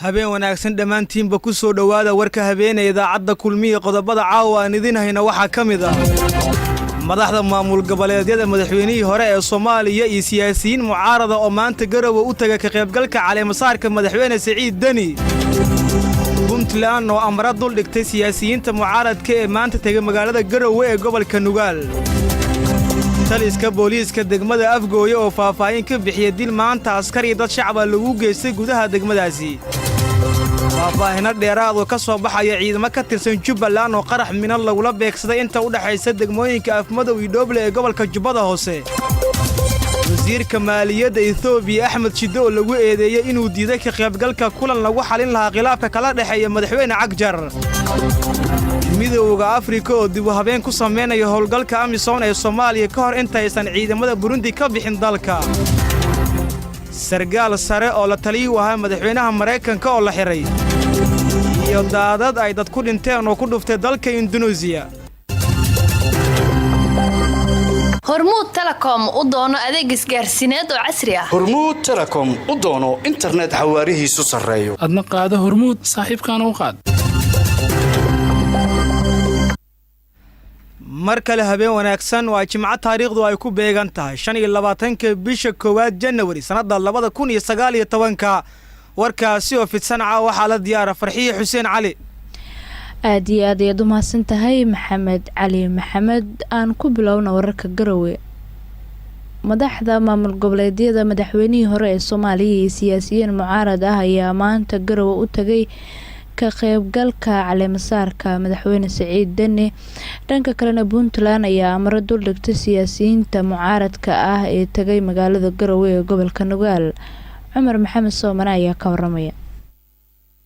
habeen wanaagsan dhamaantiinba ku soo dhawaada warka habeenay idaacadda kulmiye qodobada caawa aan idin hayna waxa kamid ah madaxda maamul goboleedyada madaxweynihii hore ee Soomaaliya iyo siyaasiyiin mucaarada oo maanta garowe u tagay ka qaybgalka caleemasaarka madaxweyne Saciid Dani Puntland oo amar dul dhigtay siyaasiyiinta mucaaradka ee maanta tagay magaalada Garowe ee gobolka Nugaal taliska booliiska degmada Afgooye oo faahfaahin ka bixiyay dil maanta askari dad shacab lagu geystay gudaha degmadaasi faahfaahin dheeraad oo ka soo baxaya ciidamo ka tirsan Jubbaland oo qarax minal lagu beegsaday inta u dhaxaysa degmooyinka Afmadow iyo Dooble ee gobolka Jubbada Hoose wasiirka maaliyadda Itoobiya Axmed Shide oo lagu eedeeyay inuu diiday ka qaybgalka kulan lagu xalin lahaa khilaafka kala dhaxeeya madaxweyne Cagjar midowga Afrika oo dib u habeen ku sameynaya howlgalka Amisom ee Soomaaliya ka hor intaysan ciidamada Burundi ka bixin dalka sargaal sare oo la taliyo waxa madaxweynaha Mareykanka oo la xiray iyo daadad ay dad ku dhinteen oo ku dhuftay dalka Indonesia Hormuud Telecom u doono adeeg isgaarsiineed oo casri ah Hormuud Telecom u doono internet xawaarihiisu sareeyo adna qaado Hormuud saaxiibkana u qaad markale habeen wanaagsan waa jimco taariikhdu ay ku beegan tahay 25 bisha koowaad January sanada 2019 warkaasi oo fidsanca waxa la diyaar Farxiye Xuseen Cali aad iyo aad ayaad u mahadsantahay Maxamed Cali Maxamed aan ku bilowna wararka Garowe madaxda maamul goboleedyada madaxweynihii hore ee Soomaaliya iyo siyaasiyiin mucaarad ah ayaa maanta Garowe u tagay ka qaybgalka caleemasaarka madaxweyne Saciid Dani dhanka kalena Puntland ayaa amar dul dhigtay siyaasiyiinta mucaaradka ah ee tagay magaalada Garowe ee gobolka Nugaal Cumar Maxamed Sooman ayaa ka waramaya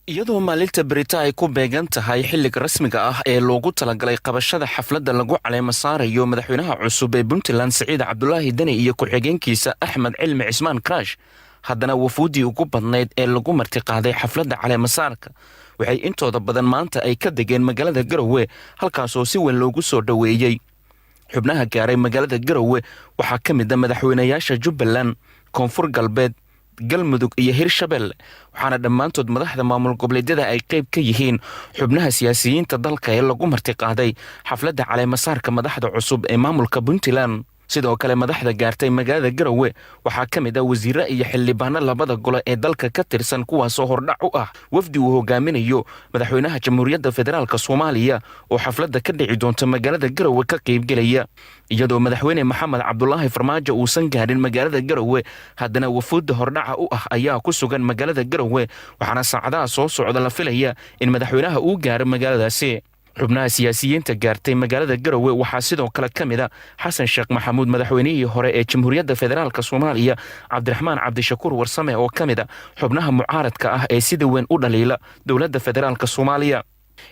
iyadoo maalinta Berita ay ku beegan tahay xilliga rasmiga ah ee loogu talagalay qabashada xafladda lagu caleemasaarayo madaxweynaha cusub ee Puntland Saciid Cabdullaahi Dani iyo ku-xigeenkiisa Axmed Cilmi Cismaan Crash haddana wafuudii ugu badnayd ee lagu martiqaaday xafladda caleemasaarka waxay intooda badan maanta ay ka degeen magaalada Garowe halkaas oo si weyn loogu soo dhaweeyay xubnaha gaaray magaalada Garowe waxaa ka mid ah madaxweynayaasha Jubbaland Koonfur Galbeed Galmudug iyo Hirshabelle waxaana dhammaantood madaxda maamul goboleedyada ay qayb ka yihiin xubnaha siyaasiyiinta dalka ee lagu martiqaaday xafladda caleemasaarka madaxda cusub ee maamulka Puntland sidoo kale madaxda gaartay magaalada Garowe waxaa ka mid ah wasiirro iyo xildhibaano labada gole ee dalka ka tirsan kuwaas oo hordhac u ah wafdi uu hogaaminayo madaxweynaha Jamhuuriyadda Federaalka Soomaaliya oo xafladda ka dhici doonta magaalada Garowe ka qaybgalaya iyadoo madaxweyne Maxamed Cabdullaahi Farmaajo uusan gaarin magaalada Garowe haddana wafuudda hordhaca u ah ayaa ku sugan magaalada Garowe waxaana saacadaha soo socda la filaya in madaxweynaha uu gaaro magaaladaasi xubnaha siyaasiyiinta gaartay magaalada Garowe waxaa sidoo kale ka mid ah Xasan Sheekh Maxamuud madaxweynihii hore ee Jamhuuriyadda Federaalka Soomaaliya Cabdiraxmaan Cabdishakuur Warsame oo ka mid ah xubnaha mucaaradka ah ee sida weyn u dhaliila dowladda Federaalka Soomaaliya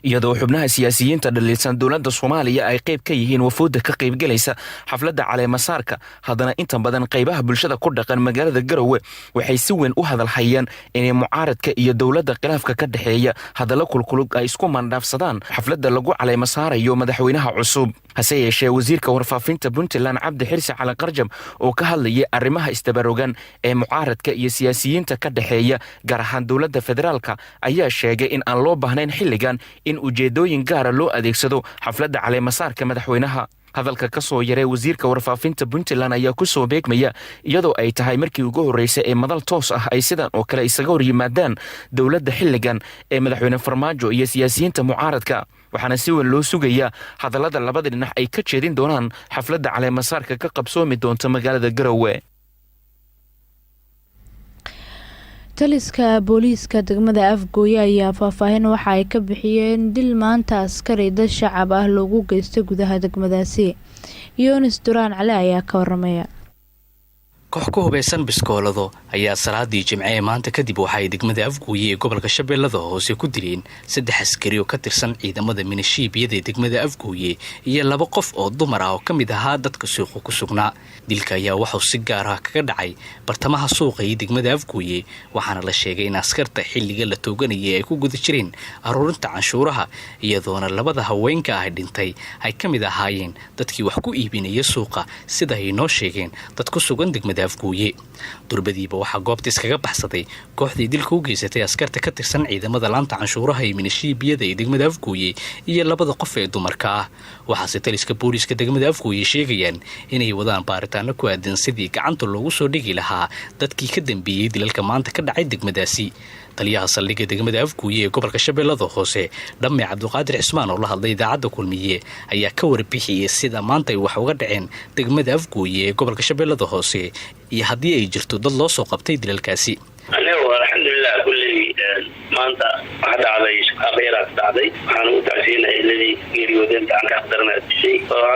iyadoo xubnaha siyaasiyiinta dhaliilsan dowladda Soomaaliya ay qayb ka yihiin wafuudda ka qaybgalaysa xafladda caleemasaarka haddana inta badan qaybaha bulshada ku dhaqan magaalada Garowe waxay si weyn u hadal hayaan in mucaaradka iyo dowladda khilaafka ka dhaxeeya hadalla kulkulug ay isku mandhaafsadaan xafladda lagu caleemasaarayo madaxweynaha cusub hase yeeshee wasiirka warfaafinta Puntland Cabdi Xirsi Cali Qarjab oo ka hadlayay arrimaha istabarogan ee mucaaradka iyo siyaasiyiinta ka dhaxeeya gaar ahaan dowladda federaalka ayaa sheegay in aan loo baahnayn xilligan in ujeedooyin gaara loo adeegsado xafladda caleemasaarka madaxweynaha hadalka ka soo yaray wasiirka warfaafinta Puntland ayaa ku soo beegmaya iyadoo ay tahay markii ugu horeysay ee madal toos ah ay sidan oo kale isaga hor yimaadaan dowladda xilligan ee madaxweyne Farmaajo iyo siyaasiyiinta mucaaradka waxaana si weyn loo sugayaa hadallada labada dhinac ay ka jeedin doonaan xafladda caleemasaarka ka qabsoomi doonta magaalada Garowe taliska booliiska degmada Afgooye ayaa faahfaahin waxa ay ka bixiyeen dil maanta askari dad shacab ah loogu geystay gudaha degmadaasi Yoonis Duraan Cali ayaa ka waramaya koox ku hubaysan biskoolado ayaa salaadii jimce ee maanta kadib waxaay degmada afgooye ee gobolka shabeellada hoose ku dileen 3 askari oo ka tirsan ciidamada minishiibiyada ee degmada afgooye iyo 2 qof oo dumar ah oo ka mid ahaa dadka suuqa ku sugnaa. dilka ayaa waxuu si gaar ah kaga dhacay bartamaha suuqa ee degmada afgooye waxaana la sheegay in askarta xilliga la tooganayay ay ku guda jireen aruurinta canshuuraha iyadoona 2 haweenka ah dhintay ay ka mid ahaayeen dadkii wax ku iibinaya suuqa sida ay noo sheegeen dad ku sugan degmada afgooye. durbadiiba waxaa goobta iskaga baxsaday kooxdii dilka u geysatay askarta ka tirsan ciidamada laanta canshuuraha ee minishiibiyada ee degmada afgooye iyo 2 qof ee dumarka ah. waxaase taliska booliiska degmada afgooye sheegayaan inay wadaan baaritaano ku aadan sidii gacanta loogu soo dhigi lahaa dadkii ka dambeeyey dilalka maanta ka dhacay degmadaasi. taliyaha saldhigga degmada afgooye ee gobolka shabeellada hoose dhamme cabduqaadir cismaan oo la hadlay idaacadda kulmiye ayaa ka warbixiyey sida maanta ay wax uga dhaceen degmada afgooye ee gobolka shabeellada hoose iyo haddii ay jirto dad loo soo qabtay dilalkaasi. alxamdulilah kulley maanta waxa dhacday shaqaaqyaraas dhacday waxaan ugu tacsiinahay iladii geeriyoodeen gacan ka daranaad dishay oo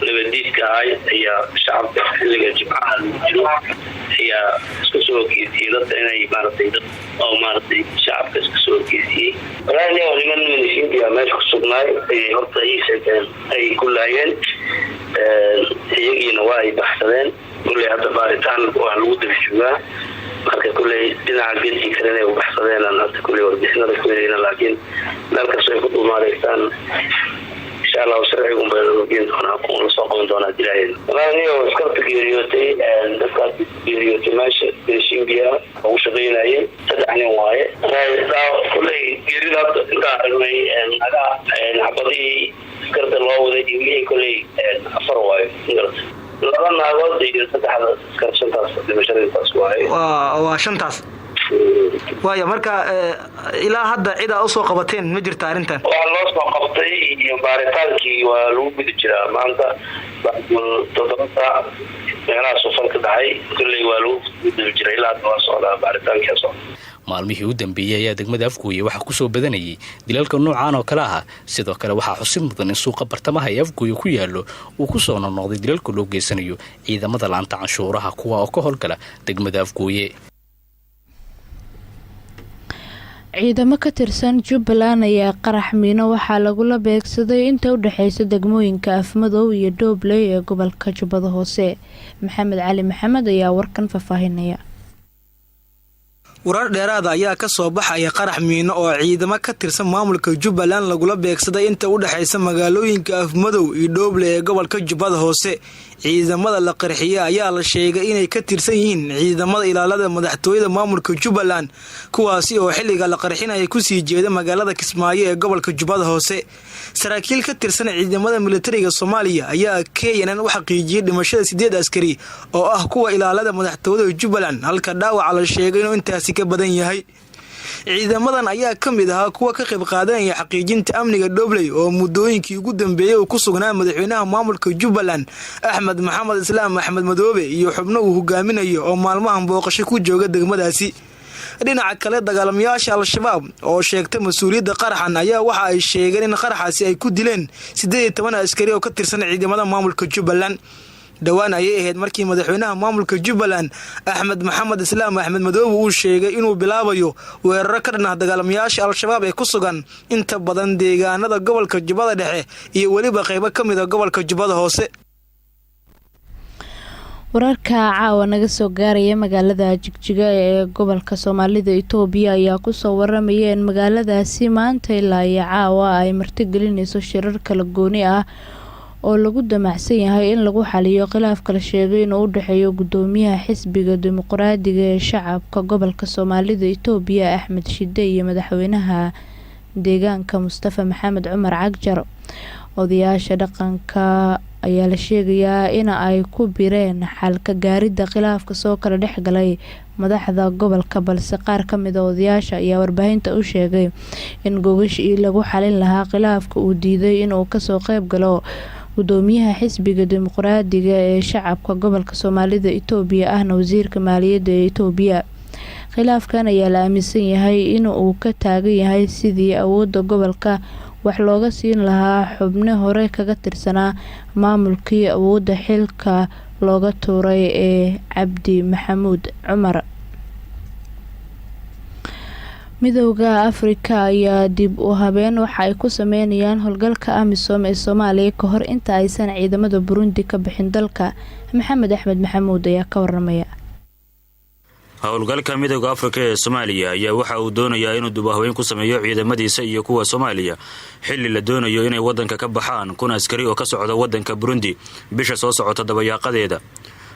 nabadiidka ahay ayaa shacabka xilliga jimcaha lagu jiro ayaa isku soo horgeysiyey dadka inay maaragtay dad oo maaragtay shacabka isku soo horgeysiyey walaahi niman minishiinbiya meesha ku sugnaay ayay horta ii sheegeen ay ku laayeen iyagiina waa ay baxsadeen kulley hadda baaritaan waa lagu daba joogaa marka kulley dhinaca geedkii kale inay u baxsadeen hadda kulley warbixinada ku helayna laakiin meel kastoo ay ku dhuumaadaystaan insha allahu sharcigun bay geen doonaa la soo qaban doonaa dilaaheeda walaaniyo askarta geeriyootay dadkaas geeriyootay meesha beeshinbiya ugu shaqaynayay 3 nin waaye kulley geerida hadda intaa aragnay naga xabadihii askarta loo waday dhimiyey kulley 4 waaye ingarata 2 naagood iyo 3 askar 5taas dhimashadaas waaye waa 5taas waayo marka ilaa hadda cida u soo qabateen ma jirta arintan waa loo soo qabtay iyo baaritaankii waa lagu gudi jiraa maanta 7 saac meelaha soo ka dhacay kulley waa lagu gudi jiraa ilaa waa socdaa baaritaankii soo. maalmihii u dambeeyey ayaa degmada afgooye waxaa ku soo badanayay dilalka noocaan oo kale ah sidoo kale waxaa xusid mudan in suuqa bartamaha ee afgooye ku yaallo uu ku soo noqnoqday dilalka loo geysanayo ciidamada laanta canshuuraha kuwa oo ka howlgala degmada afgooye. ciidamo ka tirsan jubbaland ayaa qarax miino waxaa lagula beegsaday inta u dhexeysa degmooyinka afmadow iyo doobley ee gobolka jubbada hoose. maxamed cali maxamed ayaa warkan faahfaahinaya. warar dheeraada ayaa ka soo baxaya qarax miino oo ciidamo ka tirsan maamulka jubbaland lagula beegsaday inta u dhexeysa magaalooyinka afmadow iyo dooble ee gobolka jubbada hoose. ciidamada la qarxiye ayaa la sheegay inay ka tirsan yihiin ciidamada ilaalada madaxtooyada maamulka jubbaland kuwaasi oo xilliga la qarxinaya kusii jeeda magaalada kismaayo ee gobolka jubbada hoose. saraakiil ka tirsan ciidamada militariga Soomaaliya ayaa keenan u xaqiijiyay dhimashada 8 askari oo ah kuwa ilaalada madaxtooyada Jubbaland halka dhaawac la sheegay inuu intaasi ka badan yahay. ciidamadan ayaa ka mid ahaa kuwa ka qayb qaadanaya xaqiijinta amniga Doobley oo muddooyinkii ugu dambeeyay uu ku sugnaa madaxweynaha maamulka Jubbaland Axmed Maxamed Islaam Axmed Madoobe iyo xubno uu hogaaminayo oo maalmahan booqasho ku jooga degmadaasi. dhinaca kale dagaalamayaasha al-shabaab oo sheegtay mas'uuliyadda qaraxan ayaa waxa ay sheegeen in qaraxaasi ay ku dileen 18 askari oo ka tirsan ciidamada maamulka Jubbaland. dhawaan ayay ahayd markii madaxweynaha maamulka Jubbaland Axmed Maxamed Islaam Axmed Madoobe uu sheegay inuu bilaabayo weerar ka dhan ah dagaalamayaasha al-shabaab ee ku sugan inta badan deegaanada gobolka Jubbada Dhexe iyo waliba qaybo ka mid ah gobolka Jubbada Hoose. wararka caawa naga soo gaaraya magaalada Jigjiga ee gobolka Soomaalida Itoobiya ayaa ku soo waramaya in magaaladaasi maanta ilaa caawa ay martigelinayso shirar kala gooni ah oo lagu damacsan yahay in lagu xaliyo khilaafka la sheegay inuu u dhaxeeyo gudoomiyaha xisbiga dimuqraadiga ee shacabka gobolka Soomaalida Itoobiya Axmed Shide iyo madaxweynaha deegaanka Mustafa Maxamed Cumar Cagjar. odayaasha dhaqanka ayaa la sheegayaa in ay ku bireen xalka gaaridda khilaafka soo kala dhexgalay madaxda gobolka balse qaar ka mid ah odayaasha ayaa warbaahinta u sheegay in gogashii lagu xalin lahaa khilaafka uu diiday inuu kasoo qayb galo gudoomiyaha xisbiga dimuqraadiga ee shacabka gobolka Soomaalida Itoobiya ahna wasiirka maaliyadda ee Itoobiya. khilaafkan ayaa la aaminsan yahay in uu ka taagan yahay sidii awoodda gobolka wax looga siin lahaa xubno hore kaga tirsanaa maamulkii awoodda xilka looga tuuray ee cabdi maxamuud cumar. midowda Afrika ayaa dib u habeen waxa ay ku sameynayaan howlgalka AMISOM ee Soomaaliya ka hor inta aysan ciidamada Burundi ka bixin dalka. Maxamed Axmed Maxamuud ayaa ka waramaya. howlgalka midowda Afrika ee Soomaaliya ayaa waxa uu doonayaa inuu dib u habeen ku sameeyo ciidamadiisa iyo kuwa Soomaaliya xilli la doonayo inay wadanka ka baxaan kun askari oo ka socda wadanka Burundi bisha soo socota dabayaaqadeeda.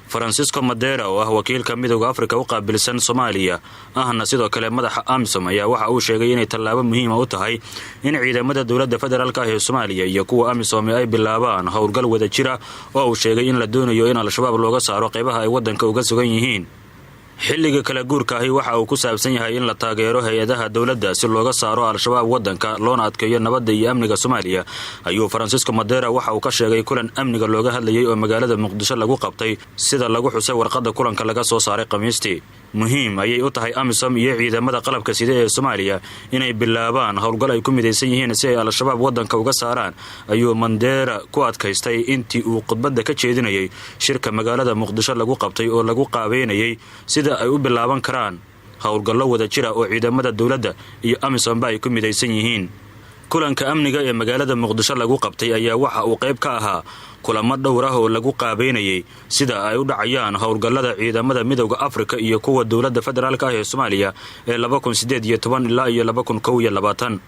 Francisco Madera oo ah wakiilka midowda Afrika u qaabilsan Soomaaliya ahna sidoo kale madaxa AMISOM ayaa waxa uu sheegay inay tallaabo muhiim ah u tahay in ciidamada dowladda federaalka ee Soomaaliya iyo kuwa AMISOM ay bilaabaan howlgal wada jira oo uu sheegay in la doonayo in al-shabaab looga saaro qaybaha ay wadanka uga sugan yihiin. xilliga kala guurka ahi waxa uu ku saabsan yahay in la taageero hay-adaha dowladda si looga saaro al-shabaab wadanka loona adkeeyo nabadda iyo amniga Soomaaliya ayuu Francisco Madera waxa uu ka sheegay kulan amniga looga hadlayay oo magaalada Muqdisho lagu qabtay sida lagu xusay warqadda kulanka laga soo saaray Khamiistii. muhiim ayay u tahay AMISOM iyo ciidamada qalabka sida ee Soomaaliya inay bilaabaan howlgal ay ku midaysan yihiin si ay al-shabaab wadanka uga saaraan ayuu Madera ku adkaystay intii uu khudbadda ka jeedinayay shirka magaalada Muqdisho lagu qabtay oo lagu qaabeynayay sida ay u bilaaban karaan howlgallo wada jira oo ciidamada dowladda iyo AMISOM ay ku midaysan yihiin. kulanka amniga ee magaalada Muqdisho lagu qabtay ayaa waxa uu qayb ka ahaa kulamo dhowr ah oo lagu qaabeynayay sida ay u dhacayaan howlgallada ciidamada midowda Afrika iyo kuwa dowladda federaalka ee Soomaaliya ee 2018 ilaa 2021.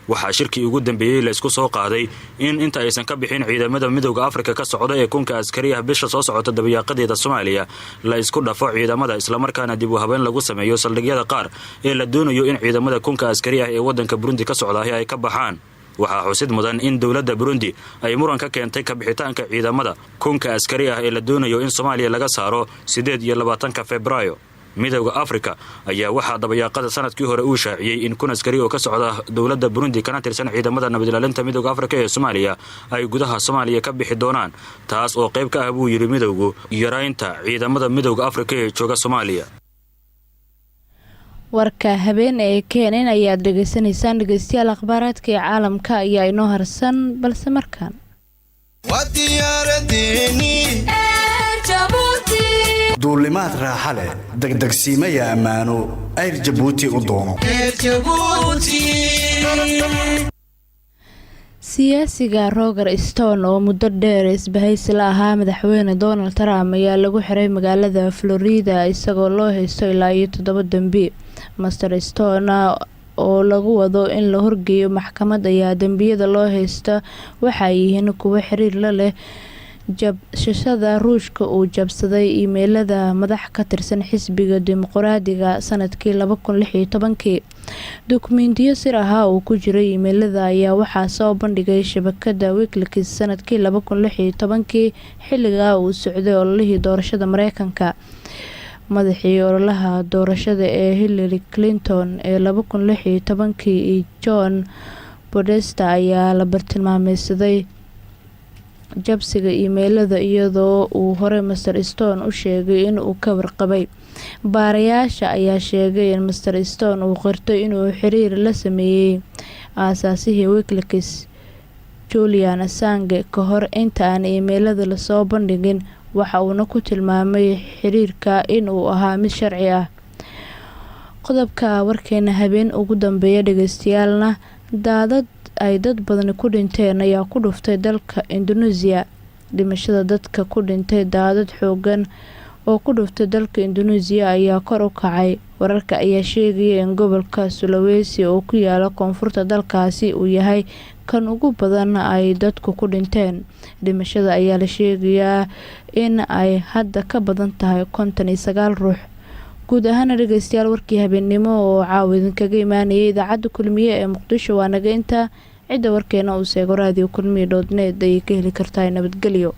waxaa shirkii ugu dambeeyay la isku soo qaaday in inta aysan ka bixin ciidamada midowda Afrika ka socda ee kunka askari ah bisha soo socota dabayaaqadeeda Soomaaliya la isku dhafo ciidamada isla markaana dib u habeen lagu sameeyo saldhigyada qaar ee la doonayo in ciidamada kunka askari ah ee wadanka Burundi ka socda ay ka baxaan. waxaa xusid mudan in dowladda Burundi ay muran ka keentay ka bixitaanka ciidamada kunka askari ah ee la doonayo in Soomaaliya laga saaro 28 Febraayo. midowda Afrika ayaa waxaa dabayaaqada sanadkii hore uu shaaciyay in kun askari oo ka socda dowladda Burundi kana tirsan ciidamada nabad ilaalinta midowda Afrika ee Soomaaliya ay gudaha Soomaaliya ka bixi doonaan taas oo qayb ka ah buu yiri midowgu yaraynta ciidamada midowda Afrika ee jooga Soomaaliya. warka habeen ee keenan ayaad dhageysanaysaan dhageystayaal akhbaaraadka ee caalamka ayaa inoo harsan balse markaan duulimaad raaxa leh degdegsiimaya ammaano ayr Jabuuti u doono. siyaasiga Roger Stone oo muddo dheer isbahaysi la ahaa madaxweyne Donald Trump ayaa lagu xiray magaalada Florida isagoo loo haysto ilaa 7 dambi. Mr. Stone oo lagu wado in la horgeeyo maxkamad ayaa dambiyada loo haysta waxa ay yihiin kuwa xiriir la leh jabshashada Ruushka uu jabsaday iimaylada madax ka tirsan xisbiga dimuqraadiga sanadkii 2016. dukumeentiyo sir ah oo ku jiray iimaylada ayaa waxaa soo bandhigay shabakada Wikileaks sanadkii 2016 xilliga uu socday ololihii doorashada Mareykanka. madaxii ololaha doorashada ee Hillary Clinton ee 2016 iyo John Podesta ayaa la bartilmaameedsaday jabsiga iimaylada iyadoo uu hore Mr. Stone u sheegay in uu ka warqabay. baarayaasha ayaa sheegay in Mr. Stone uu qirtay inuu xiriir la sameeyay aasaasihii Wikileaks Julian Assange ka hor inta aan iimaylada la soo bandhigin. waxa uuna ku tilmaamay xiriirka in uu ahaa mid sharci ah. qodobka warkeena habeen ugu dambeeya dhageystayaalna daadad ay dad badan ku dhinteen ayaa ku dhuftay dalka Indonesia. dhimashada dadka ku dhintay daadad xoogan oo ku dhuftay dalka Indonesia ayaa kor u kacay. wararka ayaa sheegaya in gobolka Sulawesi oo ku yaala koonfurta dalkaasi uu yahay kan ugu badan ay dadku ku dhinteen. dhimashada ayaa la sheegayaa in ay hadda ka badan tahay 59 ruux. guud ahaan dhageystayaal warkii habeenimo oo caawin kaga imaanayay idaacadda kulmiye ee Muqdisho waa naga inta. cidda warkeena uu seego radio kulmiye.net ay ka heli kartaa nabadgelyo.